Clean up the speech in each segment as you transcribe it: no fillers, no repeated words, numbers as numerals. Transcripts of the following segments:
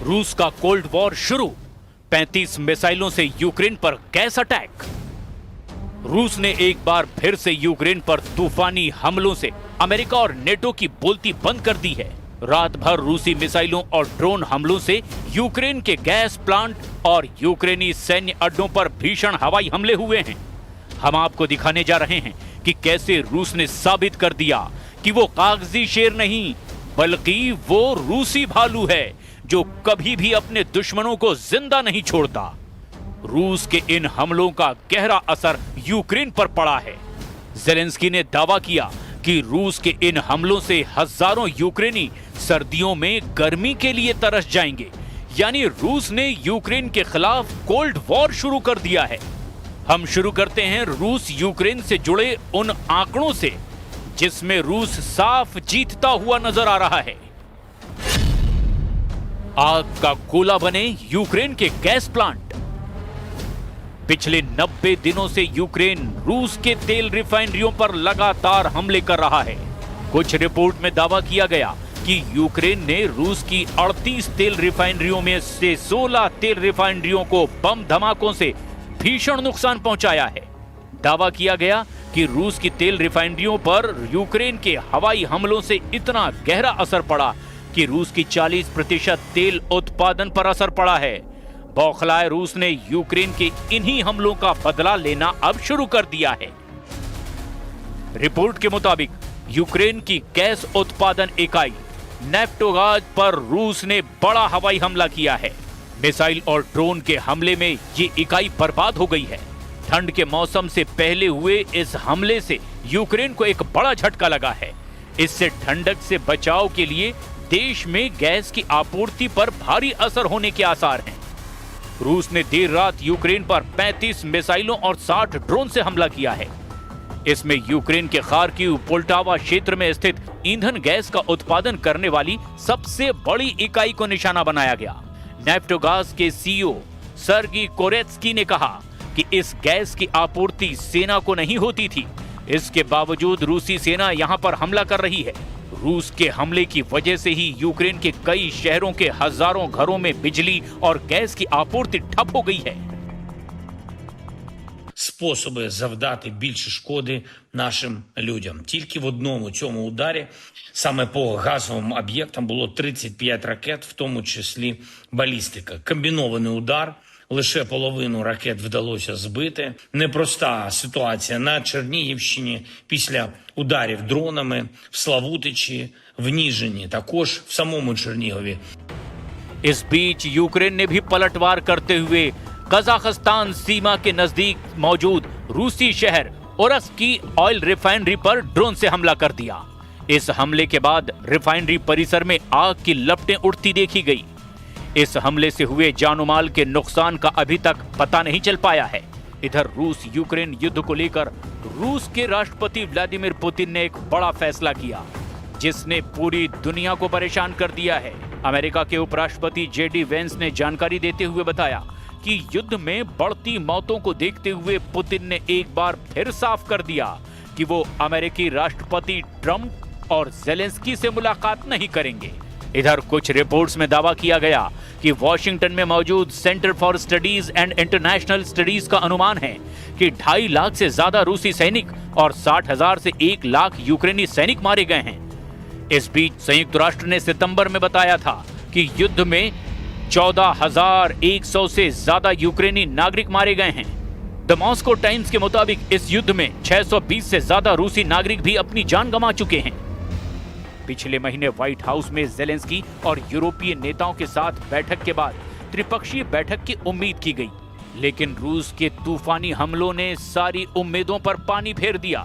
रूस का cold war शुरू, 35 मिसाइलों से यूक्रेन पर गैस अटैक। रूस ने एक बार फिर से यूक्रेन पर तूफानी हमलों से अमेरिका और नेटो की बोलती बंद कर दी है। रात भर रूसी मिसाइलों और ड्रोन हमलों से यूक्रेन के गैस प्लांट और यूक्रेनी सैन्य अड्डों पर भीषण हवाई हमले हुए हैं। हम आपको दिखाने जा रहे हैं कि कैसे रूस ने साबित कर दिया कि वो कागजी शेर नहीं बल्कि वो रूसी भालू है जो कभी भी अपने दुश्मनों को जिंदा नहीं छोड़ता। रूस के इन हमलों का गहरा असर यूक्रेन पर पड़ा है। ज़ेलेंस्की ने दावा किया कि रूस के इन हमलों से हजारों यूक्रेनी सर्दियों में गर्मी के लिए तरस जाएंगे। यानी रूस ने यूक्रेन के खिलाफ कोल्ड वॉर शुरू कर दिया है। हम शुरू करते हैं रूस यूक्रेन से जुड़े उन आंकड़ों से जिसमें रूस साफ जीतता हुआ नजर आ रहा है। आग का गोला बने यूक्रेन के गैस प्लांट। पिछले 90 दिनों से यूक्रेन रूस के तेल रिफाइनरियों पर लगातार हमले कर रहा है। कुछ रिपोर्ट में दावा किया गया कि यूक्रेन ने रूस की 38 तेल रिफाइनरियों में से 16 तेल रिफाइनरियों को बम धमाकों से भीषण नुकसान पहुंचाया है। दावा किया गया कि रूस की तेल रिफाइनरियों पर यूक्रेन के हवाई हमलों से इतना गहरा असर पड़ा कि रूस की 40% तेल उत्पादन पर असर पड़ा है। बौखलाए रूस ने यूक्रेन के इन्हीं हमलों का बदला लेना अब शुरू कर दिया है। रिपोर्ट के मुताबिक यूक्रेन की गैस उत्पादन इकाई नेफ्टोगाज पर रूस ने बड़ा हवाई हमला किया है। मिसाइल और ड्रोन के हमले में ये इकाई बर्बाद हो गई है। ठंड के मौसम से पहले हुए इस हमले से यूक्रेन को एक बड़ा झटका लगा है। इससे ठंडक से बचाव के लिए देश में गैस की आपूर्ति पर भारी असर होने के आसार हैं। रूस ने देर रात यूक्रेन पर 35 मिसाइलों और 60 ड्रोन से हमला किया है। इसमें यूक्रेन के खार्किव पोल्टावा क्षेत्र में स्थित ईंधन गैस का उत्पादन करने वाली सबसे बड़ी इकाई को निशाना बनाया गया। नेफ्टोगाज के सीईओ सर्गी कोरेत्स्की ने कहा कि इस गैस की आपूर्ति सेना को नहीं होती थी। इसके बावजूद रूसी सेना यहां पर हमला कर रही है। रूस के हमले की वजह से ही यूक्रेन के कई शहरों के हजारों घरों में बिजली और गैस की आपूर्ति ठप हो गई है। Способи завдати більше шкоди нашим людям. Тільки в одному цьому ударі, саме по газовим об'єктам, було 35 ракет, в тому числі балістика. Комбінований удар, лише половину ракет вдалося збити. Непроста ситуація на Чернігівщині після ударів дронами, в Славутичі, в Ніжині, також в самому Чернігові. इस बीच यूक्रेन ने भी पलटवार करते हुए कजाकिस्तान सीमा के नजदीक मौजूद रूसी शहर ओरस्क की ऑयल रिफाइनरी पर ड्रोन से हमला कर दिया। इस हमले के बाद रिफाइनरी परिसर में आग की लपटें उठती देखी गई। इस हमले से हुए जानोमाल के नुकसान का अभी तक पता नहीं चल पाया है। इधर रूस यूक्रेन युद्ध को लेकर रूस के राष्ट्रपति व्लादिमीर पुतिन ने एक बड़ा फैसला किया जिसने पूरी दुनिया को परेशान कर दिया है। अमेरिका के उपराष्ट्रपति जेडी वेंस ने जानकारी देते हुए बताया कि युद्ध में बढ़ती मौतों को देखते हुए पुतिन ने एक बार फिर साफ कर दिया कि वो अमेरिकी राष्ट्रपति ट्रंप और ज़ेलेंस्की से मुलाकात नहीं करेंगे। इधर कुछ रिपोर्ट्स में दावा किया गया कि वॉशिंगटन में मौजूद centre for studies and international studies का अनुमान है कि 2.5 लाख से ज्यादा रूसी सैनिक और 60,000 से 1 लाख यूक्रेनी सैनिक मारे गए हैं। इस बीच संयुक्त राष्ट्र ने सितंबर में बताया था कि युद्ध में 14,100 से ज्यादा यूक्रेनी नागरिक मारे गए हैं। द मॉस्को टाइम्स के मुताबिक इस युद्ध में 620 से ज्यादा रूसी नागरिक भी अपनी जान गंवा चुके हैं। पिछले महीने व्हाइट हाउस में ज़ेलेंस्की और यूरोपीय नेताओं के साथ बैठक के बाद त्रिपक्षीय बैठक की उम्मीद की गई, लेकिन रूस के तूफानी हमलों ने सारी उम्मीदों पर पानी फेर दिया।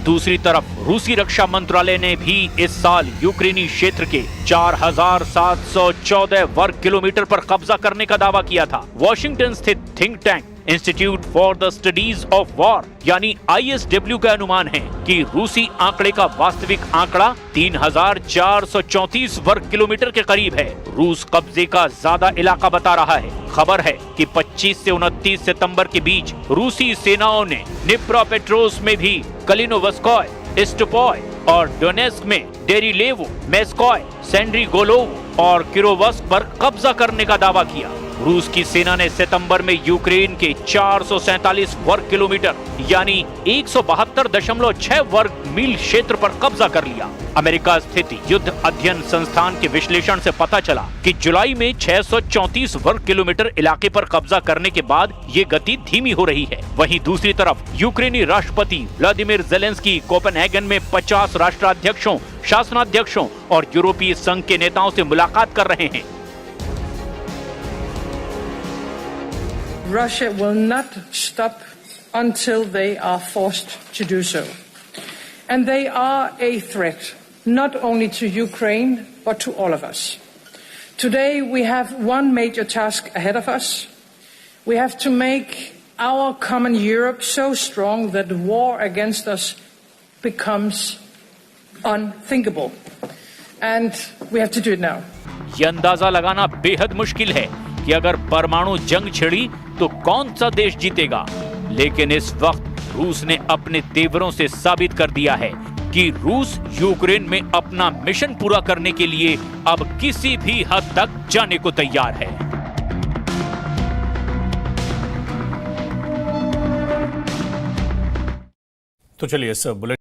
दूसरी तरफ रूसी रक्षा मंत्रालय ने भी इस साल यूक्रेनी क्षेत्र के 4,714 वर्ग किलोमीटर पर कब्जा करने का दावा किया था। वॉशिंगटन स्थित think tank institute for the studies of war यानी ISW का अनुमान है कि रूसी आंकड़े का वास्तविक आंकड़ा 3,434 वर्ग किलोमीटर के करीब है। रूस कब्जे का ज्यादा इलाका बता रहा है। खबर है कि 25 से 29 सितंबर के बीच रूसी सेनाओं ने निप्रोपेट्रोव्स्क में भी कलिनोवस्कोय, स्टोपोय और डोनेस्क में डेरिलेवो, मेस्कोय, सेंड्रीगोलोव और किरोवस्क पर कब्जा करने का दावा किया। रूस की सेना ने सितंबर में यूक्रेन के 447 वर्ग किलोमीटर यानी 172.6 वर्ग मील क्षेत्र पर कब्जा कर लिया। अमेरिका स्थित युद्ध अध्ययन संस्थान के विश्लेषण से पता चला कि जुलाई में 634 वर्ग किलोमीटर इलाके पर कब्जा करने के बाद ये गति धीमी हो रही है। वहीं दूसरी तरफ यूक्रेनी राष्ट्रपति व्लादिमीर ज़ेलेंस्की कोपेनहेगन में 50 राष्ट्राध्यक्षों, शासनाध्यक्षों और यूरोपीय संघ के नेताओं से मुलाकात कर रहे हैं। Russia will not stop until they are forced to do so. And they are a threat, not only to Ukraine, but to all of us. Today we have one major task ahead of us. We have to make our common Europe so strong that war against us becomes unthinkable. And we have to do it now. ये अंदाजा लगाना बेहद मुश्किल है कि अगर परमाणु जंग छिड़ी तो कौन सा देश जीतेगा। लेकिन इस वक्त रूस ने अपने तेवरों से साबित कर दिया है कि रूस यूक्रेन में अपना मिशन पूरा करने के लिए अब किसी भी हद तक जाने को तैयार है। तो चलिए इस बुलेटिन